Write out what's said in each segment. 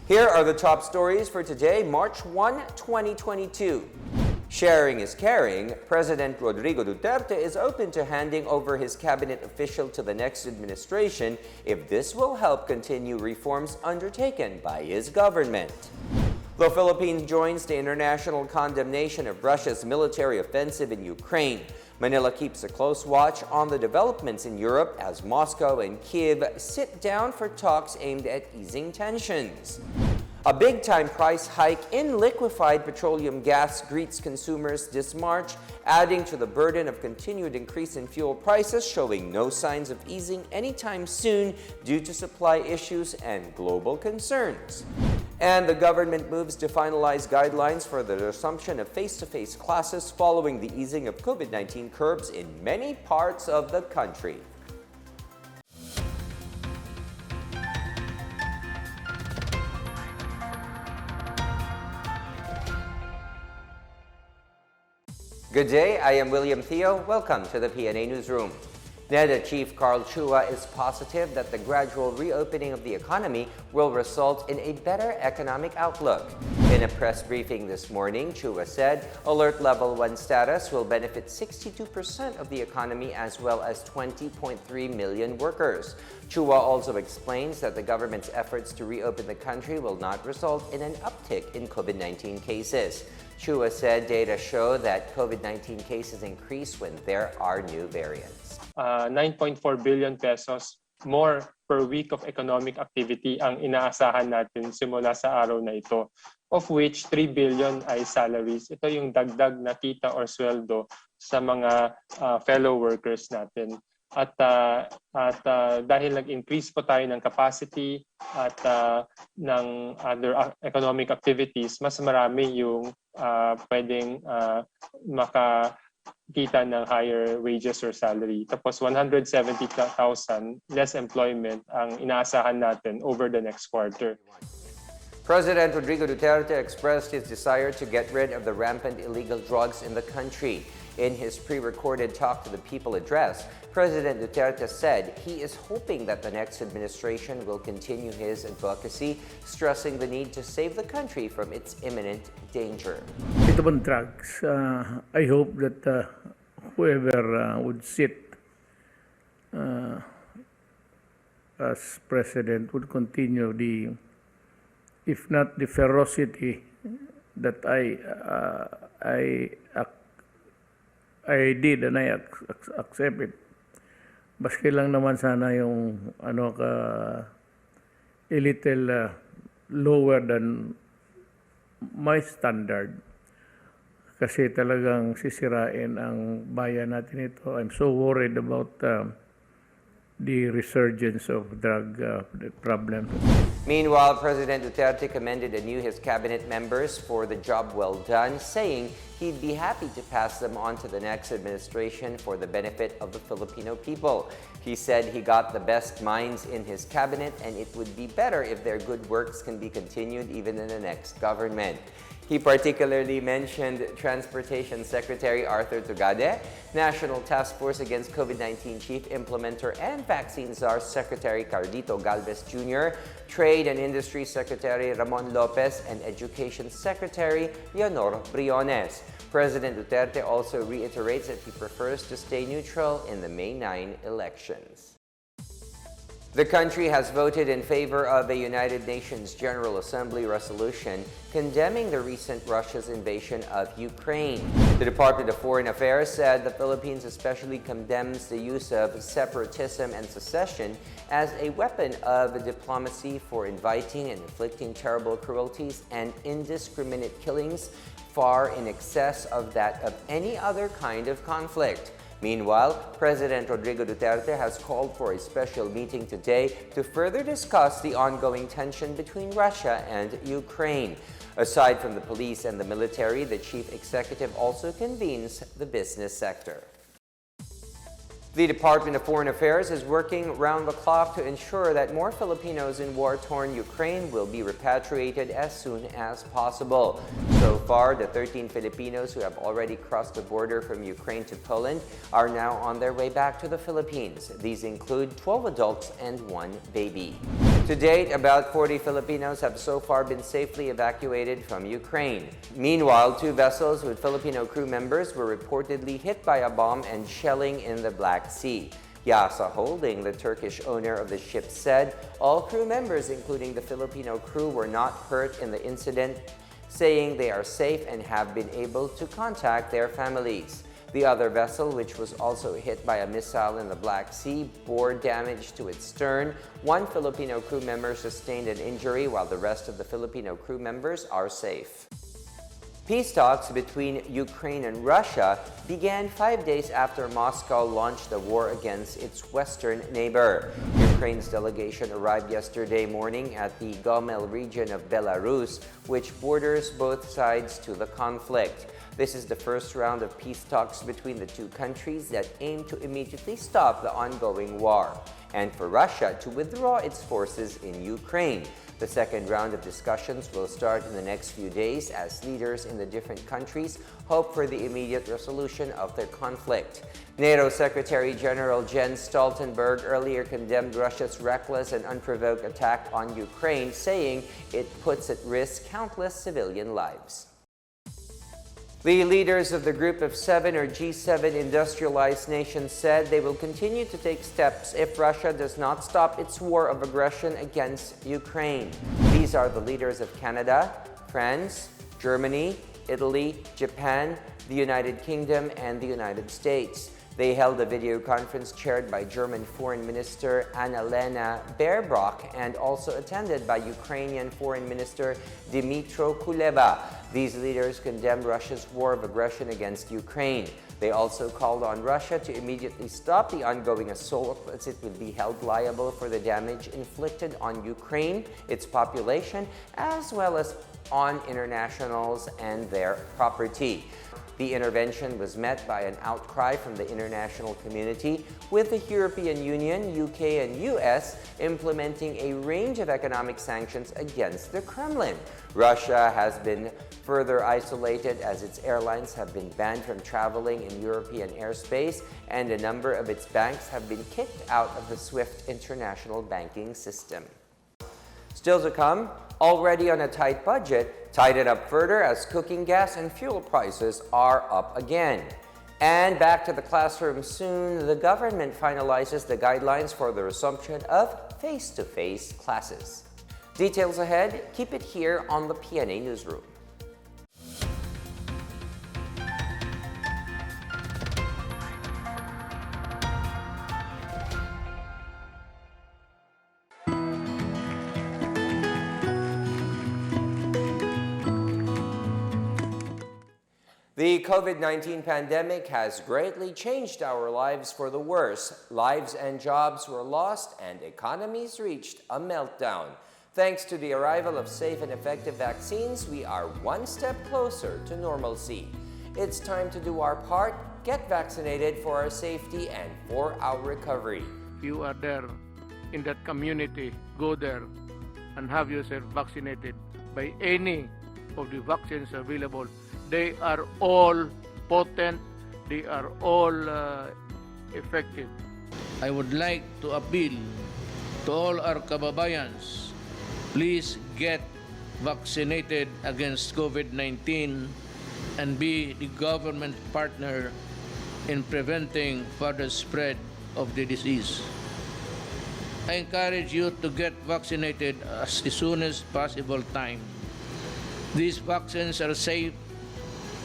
Here are the top stories for today, March 1, 2022. Sharing is caring. President Rodrigo Duterte is open to handing over his cabinet official to the next administration if this will help continue reforms undertaken by his government. The Philippines joins the international condemnation of Russia's military offensive in Ukraine. Manila keeps a close watch on the developments in Europe as Moscow and Kiev sit down for talks aimed at easing tensions. A big-time price hike in liquefied petroleum gas greets consumers this March, adding to the burden of continued increase in fuel prices, showing no signs of easing anytime soon due to supply issues and global concerns. And the government moves to finalize guidelines for the resumption of face-to-face classes following the easing of COVID-19 curbs in many parts of the country. Good day, I am William Theo. Welcome to the PNA Newsroom. NEDA Chief Carl Chua is positive that the gradual reopening of the economy will result in a better economic outlook. In a press briefing this morning, Chua said Alert Level 1 status will benefit 62% of the economy as well as 20.3 million workers. Chua also explains that the government's efforts to reopen the country will not result in an uptick in COVID-19 cases. Chua said data show that COVID-19 cases increase when there are new variants. 9.4 billion pesos more per week of economic activity ang inaasahan natin simula sa araw na ito, of which 3 billion ay salaries. Ito yung dagdag na kita or sweldo sa mga fellow workers natin. At dahil nag-increase po tayo ng capacity at ng other economic activities, mas marami yung pwedeng makakita ng higher wages or salary. Tapos 170,000 less employment ang inaasahan natin over the next quarter. President Rodrigo Duterte expressed his desire to get rid of the rampant illegal drugs in the country. In his pre-recorded Talk to the People address, President Duterte said he is hoping that the next administration will continue his advocacy, stressing the need to save the country from its imminent danger. Ito bang drugs, I hope that whoever would sit as president would continue if not the ferocity that I did and I accept it. Baski lang naman sana yung a little lower than my standard. Kasi talagang sisirain ang bayan natin ito. I'm so worried about the resurgence of drug problems. Meanwhile, President Duterte commended anew his cabinet members for the job well done, saying he'd be happy to pass them on to the next administration for the benefit of the Filipino people. He said he got the best minds in his cabinet and it would be better if their good works can be continued even in the next government. He particularly mentioned Transportation Secretary Arthur Tugade, National Task Force Against COVID-19 Chief Implementer and Vaccine Czar Secretary Cardito Galvez Jr., Trade and Industry Secretary Ramon Lopez, and Education Secretary Leonor Briones. President Duterte also reiterates that he prefers to stay neutral in the May 9 elections. The country has voted in favor of a United Nations General Assembly resolution condemning the recent Russia's invasion of Ukraine. The Department of Foreign Affairs said the Philippines especially condemns the use of separatism and secession as a weapon of diplomacy for inviting and inflicting terrible cruelties and indiscriminate killings far in excess of that of any other kind of conflict. Meanwhile, President Rodrigo Duterte has called for a special meeting today to further discuss the ongoing tension between Russia and Ukraine. Aside from the police and the military, the chief executive also convenes the business sector. The Department of Foreign Affairs is working round the clock to ensure that more Filipinos in war-torn Ukraine will be repatriated as soon as possible. So far, the 13 Filipinos who have already crossed the border from Ukraine to Poland are now on their way back to the Philippines. These include 12 adults and 1 baby. To date, about 40 Filipinos have so far been safely evacuated from Ukraine. Meanwhile, 2 vessels with Filipino crew members were reportedly hit by a bomb and shelling in the Black Sea. Yasa Holding, the Turkish owner of the ship, said all crew members, including the Filipino crew, were not hurt in the incident, saying they are safe and have been able to contact their families. The other vessel, which was also hit by a missile in the Black Sea, bore damage to its stern. 1 Filipino crew member sustained an injury, while the rest of the Filipino crew members are safe. Peace talks between Ukraine and Russia began 5 days after Moscow launched a war against its western neighbor. Ukraine's delegation arrived yesterday morning at the Gomel region of Belarus, which borders both sides to the conflict. This is the first round of peace talks between the 2 countries that aim to immediately stop the ongoing war, and for Russia to withdraw its forces in Ukraine. The second round of discussions will start in the next few days as leaders in the different countries hope for the immediate resolution of their conflict. NATO Secretary General Jens Stoltenberg earlier condemned Russia's reckless and unprovoked attack on Ukraine, saying it puts at risk countless civilian lives. The leaders of the Group of 7 or G7 industrialized nations said they will continue to take steps if Russia does not stop its war of aggression against Ukraine. These are the leaders of Canada, France, Germany, Italy, Japan, the United Kingdom, and the United States. They held a video conference chaired by German Foreign Minister Annalena Baerbock and also attended by Ukrainian Foreign Minister Dmytro Kuleba. These leaders condemned Russia's war of aggression against Ukraine. They also called on Russia to immediately stop the ongoing assault, as it would be held liable for the damage inflicted on Ukraine, its population, as well as on internationals and their property. The intervention was met by an outcry from the international community, with the European Union, UK, and US implementing a range of economic sanctions against the Kremlin. Russia has been further isolated as its airlines have been banned from traveling in European airspace, and a number of its banks have been kicked out of the SWIFT international banking system. Still to come, already on a tight budget, tighten up further as cooking gas and fuel prices are up again. And back to the classroom soon, the government finalizes the guidelines for the resumption of face-to-face classes. Details ahead, keep it here on the PNA Newsroom. The COVID-19 pandemic has greatly changed our lives for the worse. Lives and jobs were lost and economies reached a meltdown. Thanks to the arrival of safe and effective vaccines, we are one step closer to normalcy. It's time to do our part, get vaccinated for our safety and for our recovery. You are there in that community, go there and have yourself vaccinated by any of the vaccines available. They are all potent, they are all effective. I would like to appeal to all our kababayans, please get vaccinated against COVID-19 and be the government partner in preventing further spread of the disease. I encourage you to get vaccinated as soon as possible time. These vaccines are safe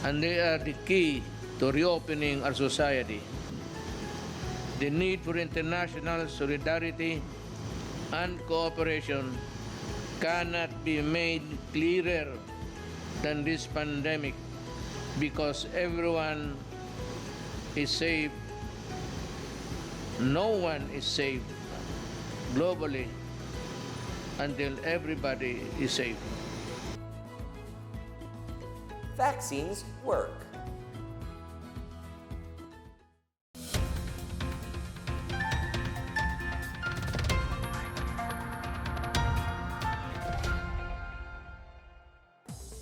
and they are the key to reopening our society. The need for international solidarity and cooperation cannot be made clearer than this pandemic, because everyone is safe. No one is safe globally until everybody is safe. Vaccines work.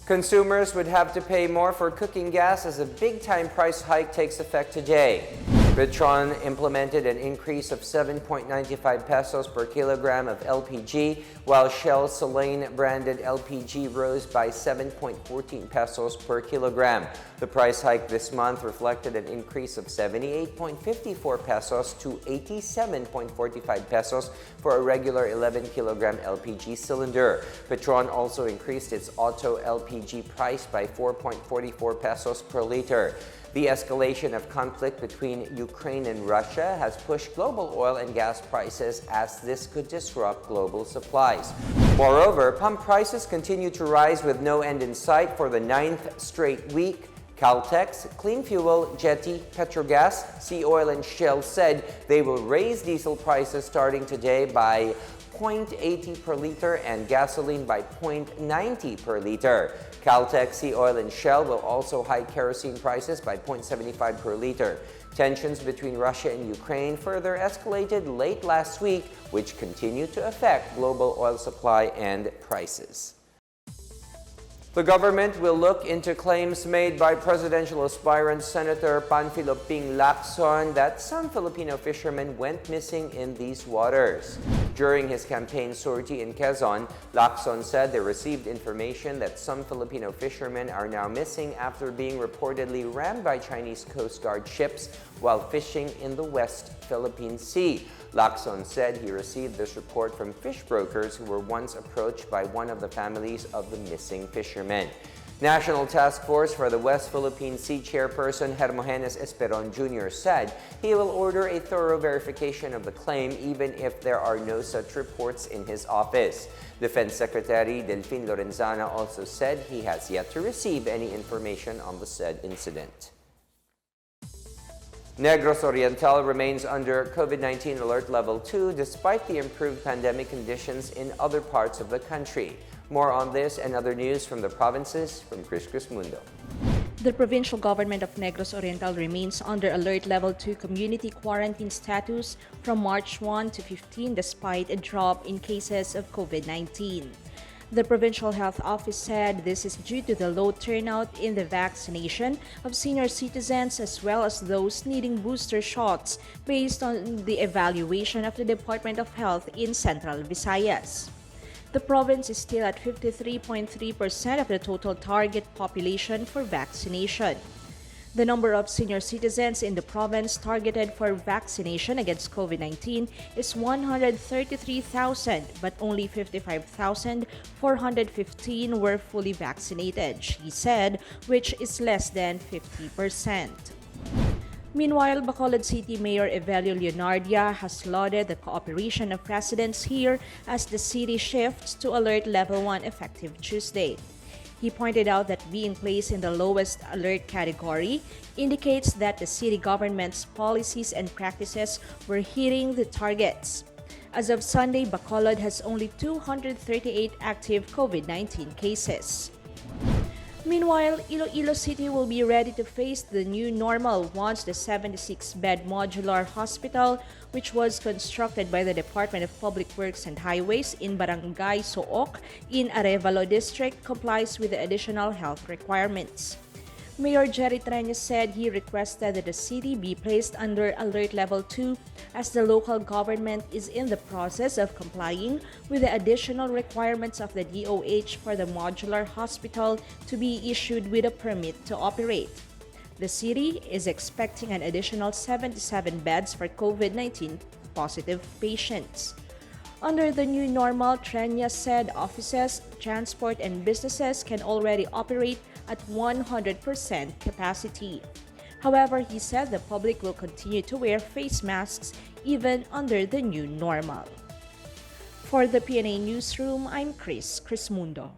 Consumers would have to pay more for cooking gas as a big-time price hike takes effect today. Petron implemented an increase of 7.95 pesos per kilogram of LPG, while Shell Selene branded LPG rose by 7.14 pesos per kilogram. The price hike this month reflected an increase of 78.54 pesos to 87.45 pesos for a regular 11-kilogram LPG cylinder. Petron also increased its auto LPG price by 4.44 pesos per liter. The escalation of conflict between Ukraine and Russia has pushed global oil and gas prices, as this could disrupt global supplies. Moreover, pump prices continue to rise with no end in sight for the 9th straight week. Caltex, Clean Fuel, Jetty, Petrogas, Sea Oil, and Shell said they will raise diesel prices starting today by 0.80 per liter and gasoline by 0.90 per liter. Caltex, Sea Oil, and Shell will also hike kerosene prices by 0.75 per liter. Tensions between Russia and Ukraine further escalated late last week, which continue to affect global oil supply and prices. The government will look into claims made by presidential aspirant Senator Panfilo Ping Lacson that some Filipino fishermen went missing in these waters. During his campaign sortie in Quezon, Lacson said they received information that some Filipino fishermen are now missing after being reportedly rammed by Chinese Coast Guard ships while fishing in the West Philippine Sea. Lacson said he received this report from fish brokers who were once approached by one of the families of the missing fishermen. National Task Force for the West Philippine Sea Chairperson Hermogenes Esperon Jr. said he will order a thorough verification of the claim even if there are no such reports in his office. Defense Secretary Delfin Lorenzana also said he has yet to receive any information on the said incident. Negros Oriental remains under COVID-19 alert level 2 despite the improved pandemic conditions in other parts of the country. More on this and other news from the provinces from Chris Mundo. The provincial government of Negros Oriental remains under alert level 2 community quarantine status from March 1 to 15 despite a drop in cases of COVID-19. The Provincial Health Office said this is due to the low turnout in the vaccination of senior citizens as well as those needing booster shots based on the evaluation of the Department of Health in Central Visayas. The province is still at 53.3% of the total target population for vaccination. The number of senior citizens in the province targeted for vaccination against COVID-19 is 133,000, but only 55,415 were fully vaccinated, she said, which is less than 50%. Meanwhile, Bacolod City Mayor Evelio Leonardia has lauded the cooperation of residents here as the city shifts to alert level 1 effective Tuesday. He pointed out that being placed in the lowest alert category indicates that the city government's policies and practices were hitting the targets. As of Sunday, Bacolod has only 238 active COVID-19 cases. Meanwhile, Iloilo City will be ready to face the new normal once the 76-bed modular hospital, which was constructed by the Department of Public Works and Highways in Barangay Sook in Arevalo District, complies with the additional health requirements. Mayor Jerry Treñas said he requested that the city be placed under Alert Level 2 as the local government is in the process of complying with the additional requirements of the DOH for the modular hospital to be issued with a permit to operate. The city is expecting an additional 77 beds for COVID-19 positive patients. Under the new normal, Treñas said offices, transport, and businesses can already operate at 100% capacity. However, he said the public will continue to wear face masks even under the new normal. For the PNA Newsroom, I'm Chris Mundo.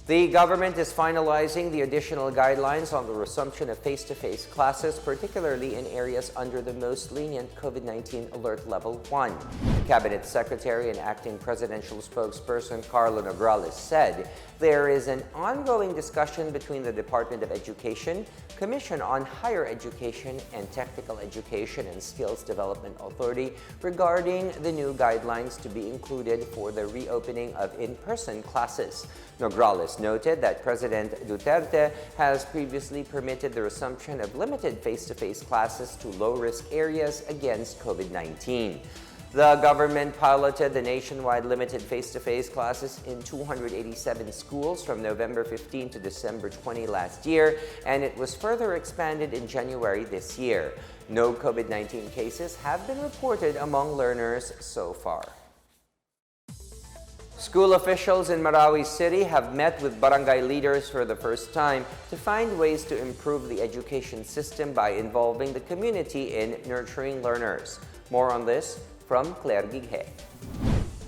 The government is finalizing the additional guidelines on the resumption of face-to-face classes, particularly in areas under the most lenient COVID-19 Alert Level 1. Cabinet Secretary and Acting Presidential Spokesperson Carlo Nograles said there is an ongoing discussion between the Department of Education, Commission on Higher Education, and Technical Education and Skills Development Authority regarding the new guidelines to be included for the reopening of in-person classes. Nograles Morales noted that President Duterte has previously permitted the resumption of limited face-to-face classes to low-risk areas against COVID-19. The government piloted the nationwide limited face-to-face classes in 287 schools from November 15 to December 20 last year, and it was further expanded in January this year. No COVID-19 cases have been reported among learners so far. School officials in Marawi City have met with barangay leaders for the first time to find ways to improve the education system by involving the community in nurturing learners. More on this from Claire Gighe.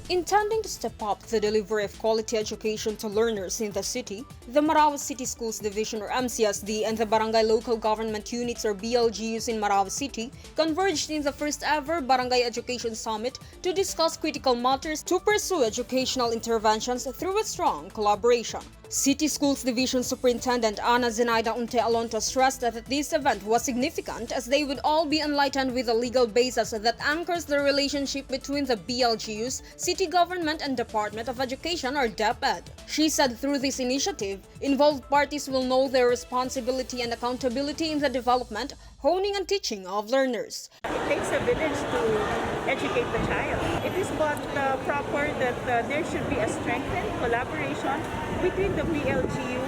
Intending to step up the delivery of quality education to learners in the city, the Marawi City Schools Division or MCSD and the Barangay Local Government Units or BLGUs in Marawi City converged in the first ever Barangay Education Summit to discuss critical matters to pursue educational interventions through a strong collaboration. City Schools Division Superintendent Ana Zenaida Unte Alonto stressed that this event was significant as they would all be enlightened with a legal basis that anchors the relationship between the BLGUs, city government and Department of Education or DepEd. She said through this initiative, involved parties will know their responsibility and accountability in the development, honing and teaching of learners. It takes a village to educate the child. It is but proper that there should be a strengthened collaboration between the BLGU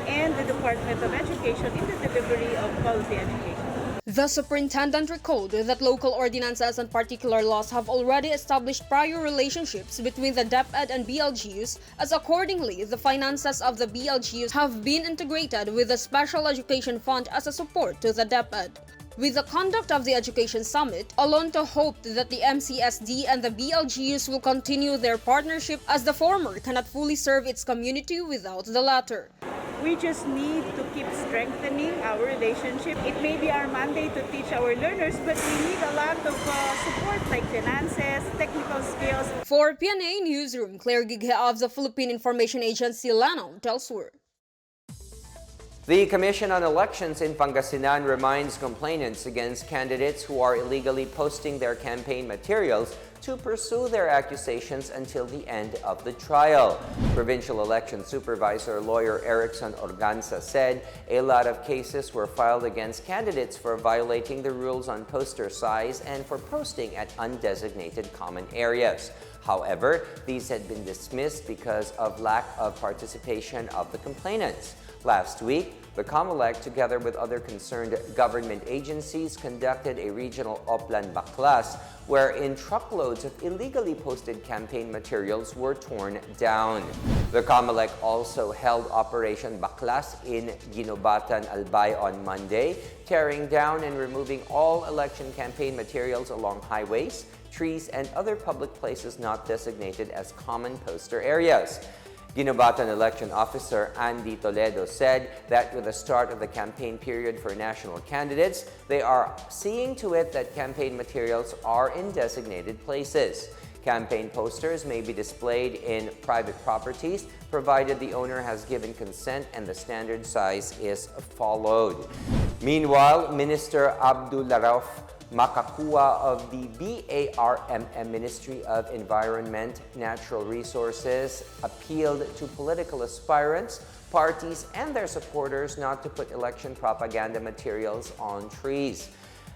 and the Department of Education in the delivery of quality education. The superintendent recalled that local ordinances and particular laws have already established prior relationships between the DepEd and BLGUs, as accordingly, the finances of the BLGUs have been integrated with the Special Education Fund as a support to the DepEd. With the conduct of the Education Summit, Alonto hoped that the MCSD and the BLGUs will continue their partnership as the former cannot fully serve its community without the latter. We just need to keep strengthening our relationship. It may be our mandate to teach our learners, but we need a lot of support like finances, technical skills. For PNA Newsroom, Claire Gighe of the Philippine Information Agency, Lanao, Telsur. The Commission on Elections in Pangasinan reminds complainants against candidates who are illegally posting their campaign materials to pursue their accusations until the end of the trial. Provincial Election Supervisor Lawyer Erickson Organza said a lot of cases were filed against candidates for violating the rules on poster size and for posting at undesignated common areas. However, these had been dismissed because of lack of participation of the complainants. Last week, the COMELEC, together with other concerned government agencies, conducted a regional Oplan Baklas wherein truckloads of illegally posted campaign materials were torn down. The COMELEC also held Operation Baklas in Ginobatan, Albay on Monday, tearing down and removing all election campaign materials along highways, trees, and other public places not designated as common poster areas. Ginobatan Election Officer Andy Toledo said that with the start of the campaign period for national candidates, they are seeing to it that campaign materials are in designated places. Campaign posters may be displayed in private properties, provided the owner has given consent and the standard size is followed. Meanwhile, Minister Abdul Rauf Makakua of the BARMM Ministry of Environment, Natural Resources appealed to political aspirants, parties, and their supporters not to put election propaganda materials on trees.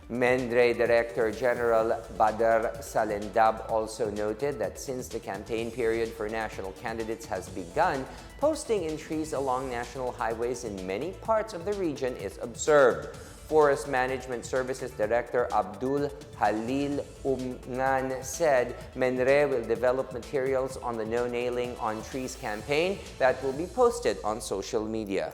MENDRE Director General Badar Salendab also noted that since the campaign period for national candidates has begun, posting in trees along national highways in many parts of the region is observed. Forest Management Services Director Abdul Halil Umngan said MENRE will develop materials on the No Nailing on Trees campaign that will be posted on social media.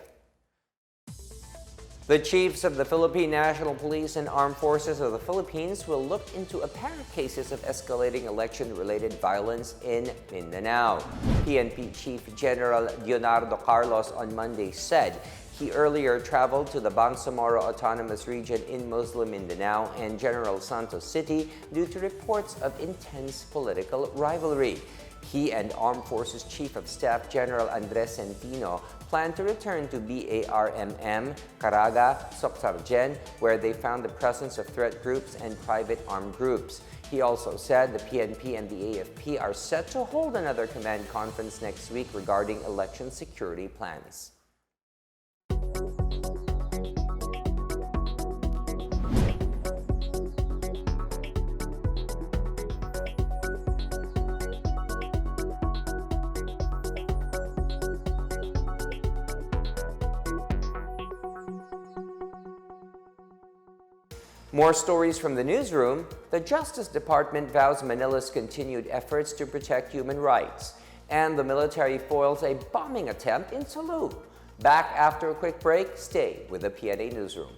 The chiefs of the Philippine National Police and Armed Forces of the Philippines will look into apparent cases of escalating election-related violence in Mindanao. PNP Chief General Leonardo Carlos on Monday said he earlier traveled to the Bangsamoro Autonomous Region in Muslim Mindanao and General Santos City due to reports of intense political rivalry. He and Armed Forces Chief of Staff General Andres Centino plan to return to BARMM, Caraga, Socsargen, where they found the presence of threat groups and private armed groups. He also said the PNP and the AFP are set to hold another command conference next week regarding election security plans. More stories from the newsroom. The Justice Department vows Manila's continued efforts to protect human rights. And the military foils a bombing attempt in Cebu. Back after a quick break, stay with the PNA Newsroom.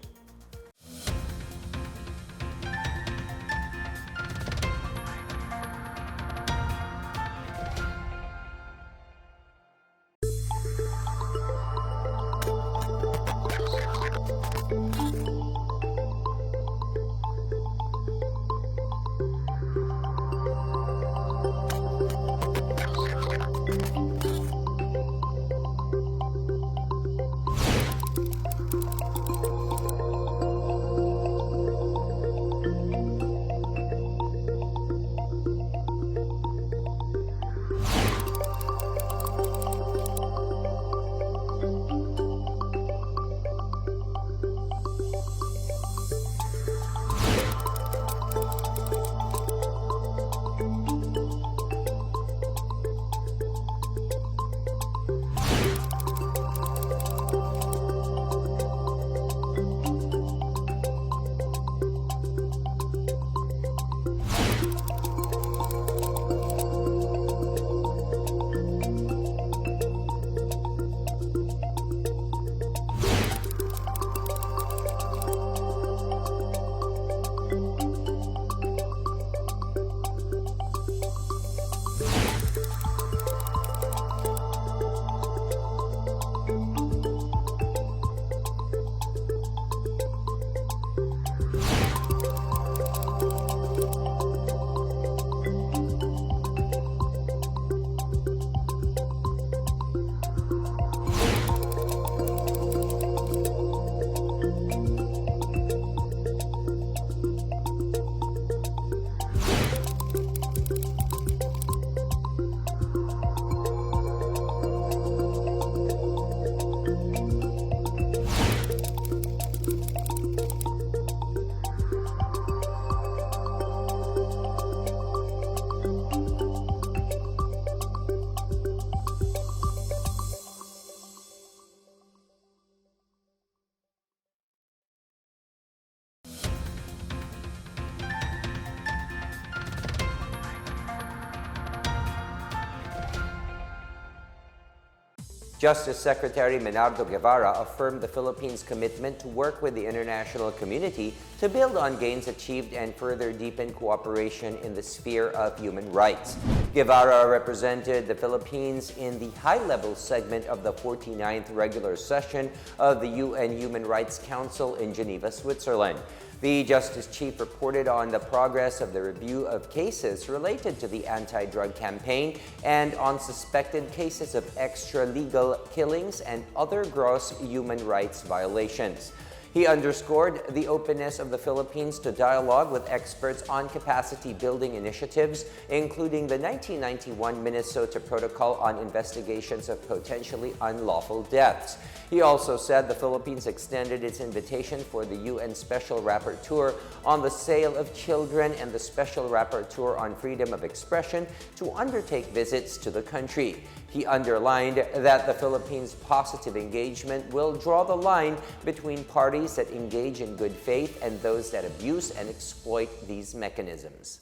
Justice Secretary Menardo Guevara affirmed the Philippines' commitment to work with the international community to build on gains achieved and further deepen cooperation in the sphere of human rights. Guevara represented the Philippines in the high-level segment of the 49th regular session of the UN Human Rights Council in Geneva, Switzerland. The Justice Chief reported on the progress of the review of cases related to the anti-drug campaign and on suspected cases of extralegal killings and other gross human rights violations. He underscored the openness of the Philippines to dialogue with experts on capacity-building initiatives, including the 1991 Minnesota Protocol on Investigations of Potentially Unlawful Deaths. He also said the Philippines extended its invitation for the UN Special Rapporteur on the Sale of Children and the Special Rapporteur on Freedom of Expression to undertake visits to the country. He underlined that the Philippines' positive engagement will draw the line between parties that engage in good faith and those that abuse and exploit these mechanisms.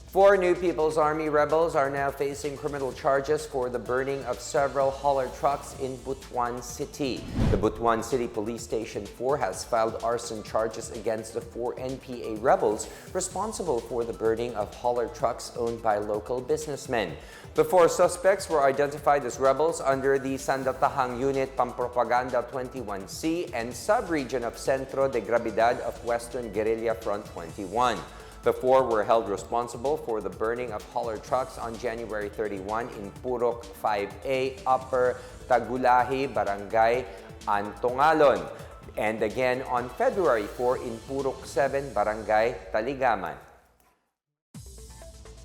4 new People's Army rebels are now facing criminal charges for the burning of several hauler trucks in Butuan City. The Butuan City Police Station 4 has filed arson charges against the 4 NPA rebels responsible for the burning of hauler trucks owned by local businessmen. The 4 suspects were identified as rebels under the Sandatahang Unit Pampropaganda 21C and sub-region of Centro de Gravidad of Western Guerrilla Front 21. The 4 were held responsible for the burning of hauler trucks on January 31 in Purok 5A, Upper Tagulahi, Barangay Antongalon. and again on February 4 in Purok 7, Barangay Taligaman.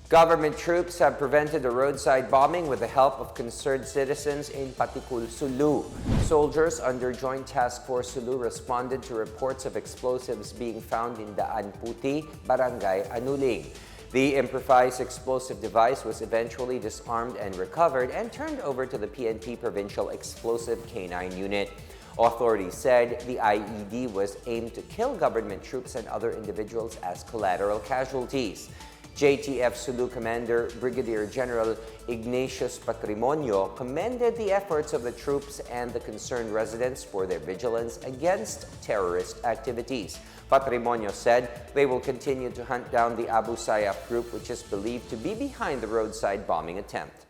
Government troops have prevented a roadside bombing with the help of concerned citizens in Patikul, Sulu. Soldiers under Joint Task Force Sulu responded to reports of explosives being found in Daan Puti, Barangay Anuling. The improvised explosive device was eventually disarmed and recovered and turned over to the PNP Provincial Explosive K9 Unit. Authorities said the IED was aimed to kill government troops and other individuals as collateral casualties. JTF Sulu Commander Brigadier General Ignatius Patrimonio commended the efforts of the troops and the concerned residents for their vigilance against terrorist activities. Patrimonio said they will continue to hunt down the Abu Sayyaf group, which is believed to be behind the roadside bombing attempt.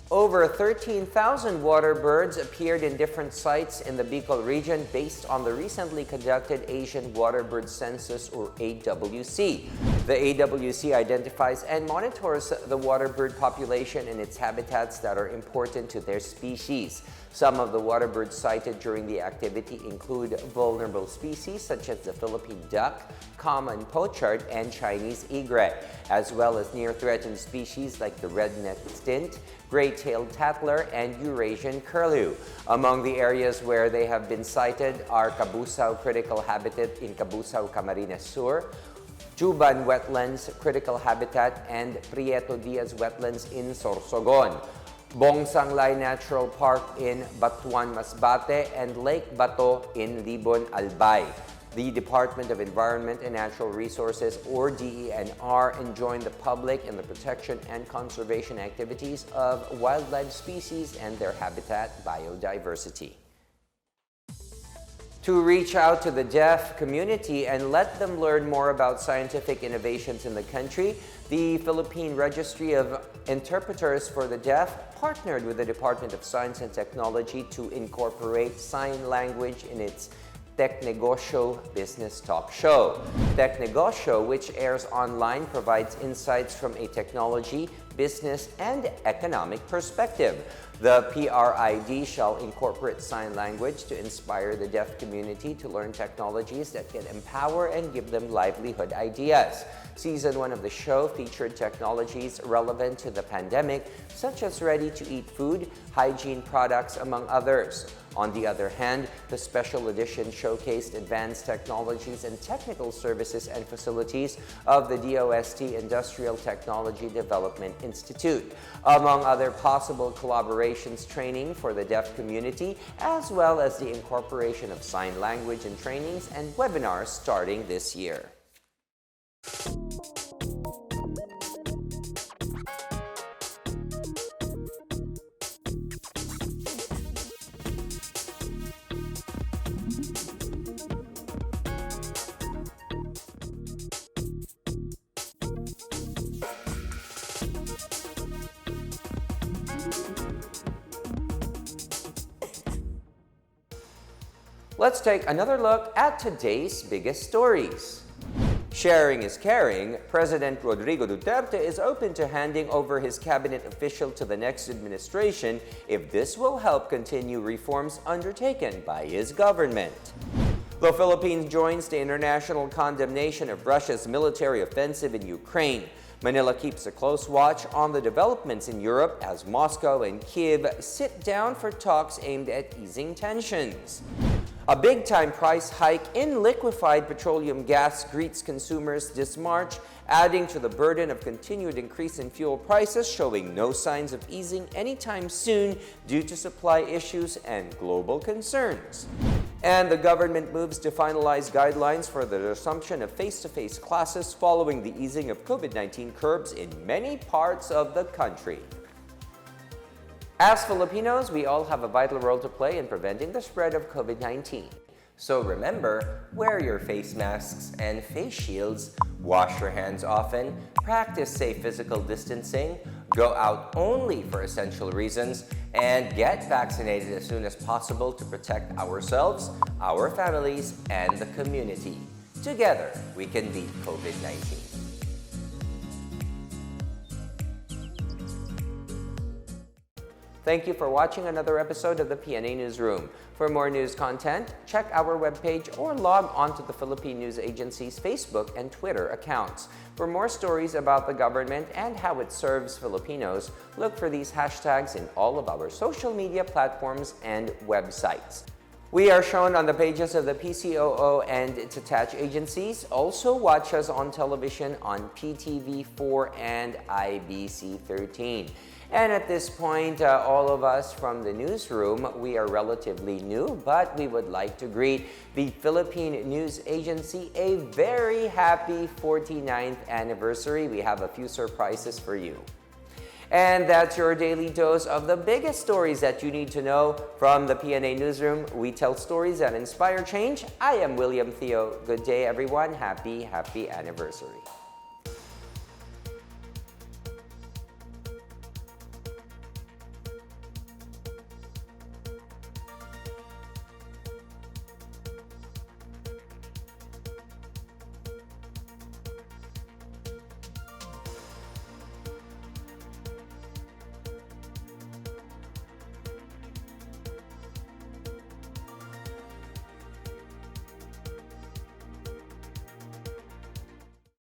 Over 13,000 water birds appeared in different sites in the Bicol region based on the recently conducted Asian Water Bird Census, or AWC. The AWC identifies and monitors the water bird population and its habitats that are important to their species. Some of the water birds cited during the activity include vulnerable species such as the Philippine duck, common pochard, and Chinese egret, as well as near-threatened species like the red-necked stint, gray-tailed tattler, and Eurasian curlew. Among the areas where they have been sighted are Cabusao Critical Habitat in Cabusao, Camarines Sur, Juban Wetlands Critical Habitat, and Prieto Diaz Wetlands in Sorsogon, Bongsanglay Natural Park in Batuan, Masbate, and Lake Bato in Libon, Albay. The Department of Environment and Natural Resources, or DENR, enjoined the public in the protection and conservation activities of wildlife species and their habitat biodiversity. To reach out to the deaf community and let them learn more about scientific innovations in the country, the Philippine Registry of Interpreters for the Deaf partnered with the Department of Science and Technology to incorporate sign language in its Tecnegosyo business talk show. Tecnegosyo, which airs online, provides insights from a technology, business, and economic perspective. The PRRD shall incorporate sign language to inspire the deaf community to learn technologies that can empower and give them livelihood ideas. Season 1 of the show featured technologies relevant to the pandemic, such as ready-to-eat food, hygiene products, among others. On the other hand, the special edition showcased advanced technologies and technical services and facilities of the DOST Industrial Technology Development Institute. Among other possible collaborations, training for the deaf community, as well as the incorporation of sign language in trainings and webinars starting this year. Let's take another look at today's biggest stories. Sharing is caring. President Rodrigo Duterte is open to handing over his cabinet official to the next administration if this will help continue reforms undertaken by his government. The Philippines joins the international condemnation of Russia's military offensive in Ukraine. Manila keeps a close watch on the developments in Europe as Moscow and Kiev sit down for talks aimed at easing tensions. A big-time price hike in liquefied petroleum gas greets consumers this March, adding to the burden of continued increase in fuel prices, showing no signs of easing anytime soon due to supply issues and global concerns. And the government moves to finalize guidelines for the resumption of face-to-face classes following the easing of COVID-19 curbs in many parts of the country. As Filipinos, we all have a vital role to play in preventing the spread of COVID-19. So remember, wear your face masks and face shields, wash your hands often, practice safe physical distancing, go out only for essential reasons, and get vaccinated as soon as possible to protect ourselves, our families, and the community. Together, we can beat COVID-19. Thank you for watching another episode of the PNA Newsroom. For more news content, check our webpage or log on to the Philippine News Agency's Facebook and Twitter accounts. For more stories about the government and how it serves Filipinos, look for these hashtags in all of our social media platforms and websites. We are shown on the pages of the PCOO and its attached agencies. Also watch us on television on PTV4 and IBC 13. And at this point, all of us from the newsroom, we are relatively new, but we would like to greet the Philippine News Agency a very happy 49th anniversary. We have a few surprises for you. And that's your daily dose of the biggest stories that you need to know from the PNA Newsroom. We tell stories that inspire change. I am William Theo. Good day, everyone. Happy anniversary.